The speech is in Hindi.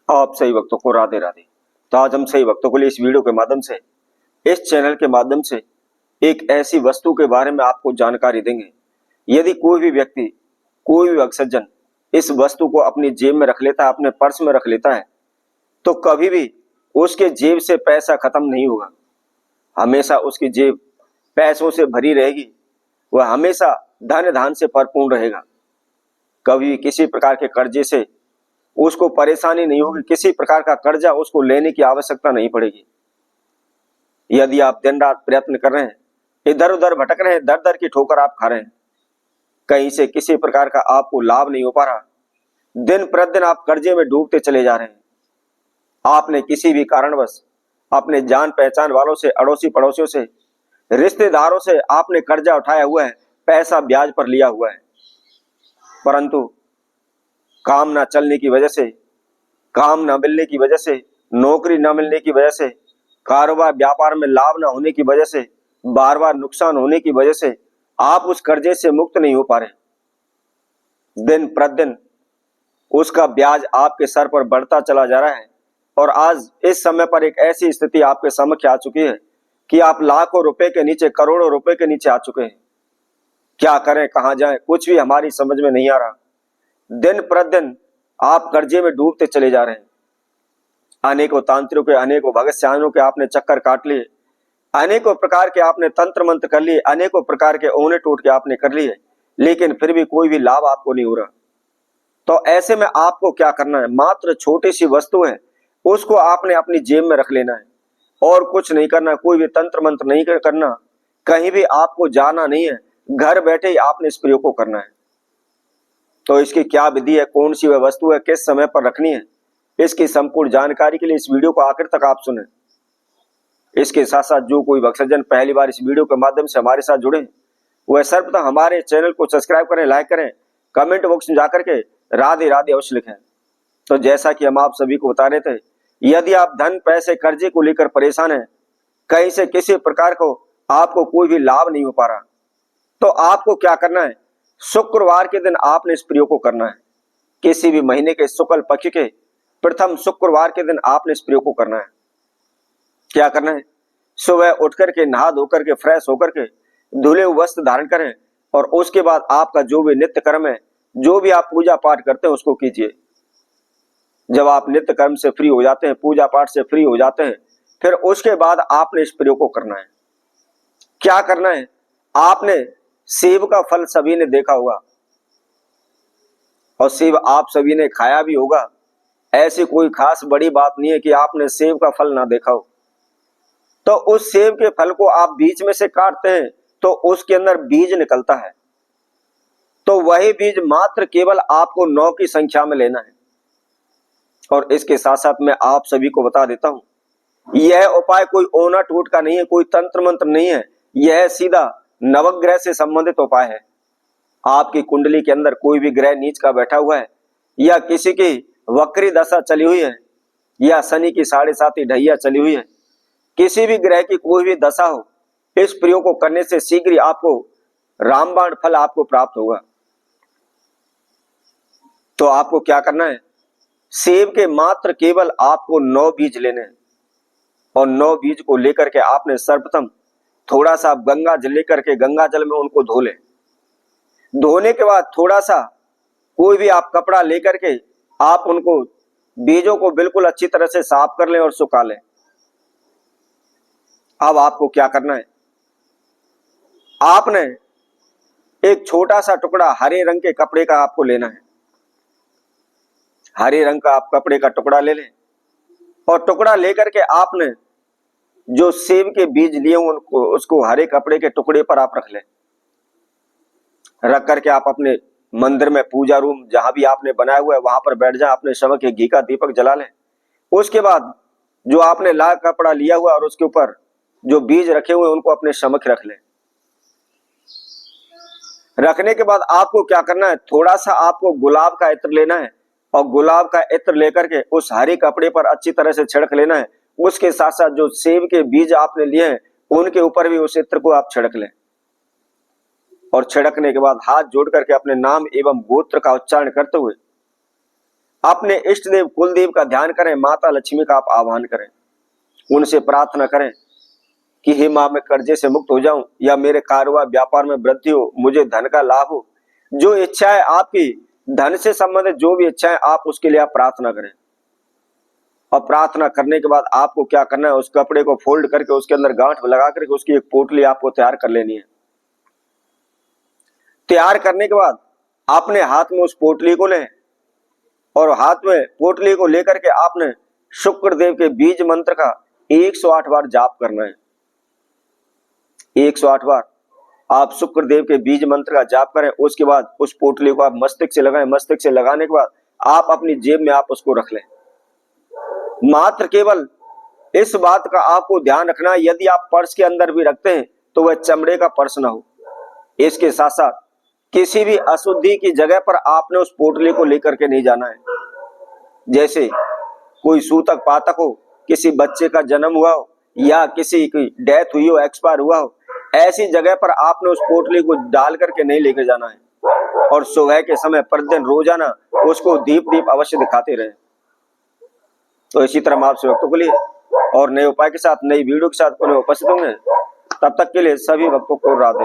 आप सही वक्तों को राधे राधे। तो आज हम सही वक्तों के लिए इस वीडियो के माध्यम से, इस चैनल के माध्यम से एक ऐसी वस्तु के बारे में आपको जानकारी देंगे। यदि कोई भी व्यक्ति, कोई भी भक्तजन इस वस्तु को अपनी जेब में रख लेता है, अपने पर्स में रख लेता है, तो कभी भी उसके जेब से पैसा खत्म नहीं होगा। हमेशा उसकी जेब पैसों से भरी रहेगी। वह हमेशा धन धान से भरपूर रहेगा। कभी किसी प्रकार के कर्जे से उसको परेशानी नहीं होगी। किसी प्रकार का कर्जा उसको लेने की आवश्यकता नहीं पड़ेगी। यदि आप दिन रात प्रयत्न कर रहे हैं, इधर उधर भटक रहे हैं, दर दर की ठोकर आप खा रहे हैं, कहीं से किसी प्रकार का आपको लाभ नहीं हो पा रहा, दिन प्रतिदिन आप कर्जे में डूबते चले जा रहे हैं, आपने किसी भी कारणवश अपने जान पहचान वालों से, अड़ोसी पड़ोसियों से, रिश्तेदारों से आपने कर्जा उठाया हुआ है, पैसा ब्याज पर लिया हुआ है, परंतु काम ना चलने की वजह से, काम ना मिलने की वजह से, नौकरी ना मिलने की वजह से, कारोबार व्यापार में लाभ ना होने की वजह से, बार बार नुकसान होने की वजह से आप उस कर्जे से मुक्त नहीं हो पा रहे। दिन प्रतिदिन उसका ब्याज आपके सर पर बढ़ता चला जा रहा है और आज इस समय पर एक ऐसी स्थिति आपके समक्ष आ चुकी है कि आप लाखों रुपए के नीचे, करोड़ों रुपए के नीचे आ चुके हैं। क्या करें, कहां जाएं, कुछ भी हमारी समझ में नहीं आ रहा। दिन प्रतिदिन आप कर्जे में डूबते चले जा रहे हैं। अनेकों तांत्रिकों के, अनेकों भगस्यानों के आपने चक्कर काट लिए, अनेकों प्रकार के आपने तंत्र मंत्र कर लिए, अनेकों प्रकार के औने टूट के आपने कर लिए, लेकिन फिर भी कोई भी लाभ आपको नहीं हो रहा। तो ऐसे में आपको क्या करना है? मात्र छोटी सी वस्तु है, उसको आपने अपनी जेब में रख लेना है और कुछ नहीं करना। कोई भी तंत्र मंत्र नहीं करना, कहीं भी आपको जाना नहीं है, घर बैठे ही आपने इस प्रयोग को करना है। तो इसकी क्या विधि है, कौन सी वह वस्तु है, किस समय पर रखनी है, इसकी संपूर्ण जानकारी के लिए इस वीडियो को आखिर तक आप सुने। इसके साथ साथ जो कोई भक्तजन पहली बार इस वीडियो के माध्यम से हमारे साथ जुड़े, वह सर्वप्रथम हमारे चैनल को सब्सक्राइब करें, लाइक करें, कमेंट बॉक्स में जाकर के राधे राधे अवश्य लिखें। तो जैसा कि हम आप सभी को बता रहे थे, यदि आप धन पैसे कर्जे को लेकर परेशान हैं, कहीं से किसी प्रकार को आपको कोई भी लाभ नहीं हो पा रहा, तो आपको क्या करना है? शुक्रवार के दिन आपने इस प्रयोग को करना है। किसी भी महीने के शुक्ल पक्ष के प्रथम शुक्रवार के दिन आपने इस प्रयोग को करना है। क्या करना है? सुबह उठ करके, नहा धोकर के, फ्रेश होकर के, धुले हुए वस्त्र धारण करें और उसके बाद आपका जो भी नित्य कर्म है, जो भी आप पूजा पाठ करते हैं, उसको कीजिए। जब आप नित्य कर्म से फ्री हो जाते हैं, पूजा पाठ से फ्री हो जाते हैं, फिर उसके बाद आपने इस प्रयोग को करना है। क्या करना है? आपने सेब का फल सभी ने देखा होगा और सेब आप सभी ने खाया भी होगा। ऐसी कोई खास बड़ी बात नहीं है कि आपने सेब का फल ना देखा हो। तो उस सेब के फल को आप बीच में से काटते हैं तो उसके अंदर बीज निकलता है। तो वही बीज मात्र केवल आपको 9 की संख्या में लेना है। और इसके साथ साथ मैं आप सभी को बता देता हूं, यह उपाय कोई ओना टूट का नहीं है, कोई तंत्र मंत्र नहीं है, यह सीधा नवग्रह से संबंधित उपाय है। आपकी कुंडली के अंदर कोई भी ग्रह नीच का बैठा हुआ है, या किसी की वक्री दशा चली हुई है, या शनि की 7.5 ढैया चली हुई है, किसी भी ग्रह की कोई भी दशा हो, इस प्रयोग को करने से शीघ्र ही आपको रामबाण फल आपको प्राप्त होगा। तो आपको क्या करना है? सेब के मात्र केवल आपको 9 बीज लेने हैं और 9 बीज को लेकर के आपने सर्वप्रथम थोड़ा सा गंगा जल लेकर के गंगा जल में उनको धो लें। धोने के बाद थोड़ा सा कोई भी आप कपड़ा लेकर के आप उनको, बीजों को बिल्कुल अच्छी तरह से साफ कर लें और सुखा लें। अब आपको क्या करना है? आपने एक छोटा सा टुकड़ा हरे रंग के कपड़े का आपको लेना है। हरे रंग का आप कपड़े का टुकड़ा ले लें और टुकड़ा लेकर के आपने जो सेब के बीज लिए उनको, उसको हरे कपड़े के टुकड़े पर आप रख लें। रख करके आप अपने मंदिर में, पूजा रूम जहां भी आपने बनाया हुआ है, वहां पर बैठ जाए, अपने शव के घी का दीपक जला लें। उसके बाद जो आपने लाल कपड़ा लिया हुआ और उसके ऊपर जो बीज रखे हुए उनको अपने समक्ष रख लें। रखने के बाद आपको क्या करना है? थोड़ा सा आपको गुलाब का इत्र लेना है और गुलाब का इत्र लेकर के उस हरे कपड़े पर अच्छी तरह से छिड़क लेना है। उसके साथ साथ जो सेब के बीज आपने लिए हैं उनके ऊपर भी उस इत्र को आप छिड़क लें और छिड़कने के बाद हाथ जोड़ करके अपने नाम एवं गोत्र का उच्चारण करते हुए अपने इष्ट देव कुलदेव का ध्यान करें, माता लक्ष्मी का आप आह्वान करें, उनसे प्रार्थना करें कि हे मां, मैं कर्जे से मुक्त हो जाऊं या मेरे कारोबार व्यापार में वृद्धि हो, मुझे धन का लाभ हो। जो इच्छाएं आपकी धन से संबंधित जो भी इच्छाएं, आप उसके लिए आप प्रार्थना करें। और प्रार्थना करने के बाद आपको क्या करना है, उस कपड़े को फोल्ड करके उसके अंदर गांठ लगा करके उसकी एक पोटली आपको तैयार कर लेनी है। तैयार करने के बाद अपने हाथ में उस पोटली को लें और हाथ में पोटली को लेकर के आपने शुक्र देव के बीज मंत्र का 108 बार जाप करना है। 108 बार आप शुक्र देव के बीज मंत्र का जाप करें। उसके बाद उस पोटली को आप मस्तिष्क से लगाएं। मस्तिष्क से लगाने के बाद आप अपनी जेब में आप उसको रख लें। मात्र केवल इस बात का आपको ध्यान रखना है, यदि आप पर्स के अंदर भी रखते हैं तो वह चमड़े का पर्स ना हो। इसके साथ साथ किसी भी अशुद्धि की जगह पर आपने उस पोटली को लेकर के नहीं जाना है। जैसे कोई सूतक पातक हो, किसी बच्चे का जन्म हुआ हो या किसी की डेथ हुई हो, एक्सपायर हुआ हो, ऐसी जगह पर आपने उस पोटली को डाल करके नहीं लेकर जाना है। और सुबह के समय प्रतिदिन रोजाना उसको दीप अवश्य दिखाते रहे। तो इसी तरह हम आपसे भक्तों के लिए और नए उपाय के साथ, नई वीडियो के साथ पुनः उपस्थित होंगे। तब तक के लिए सभी भक्तों को राधे।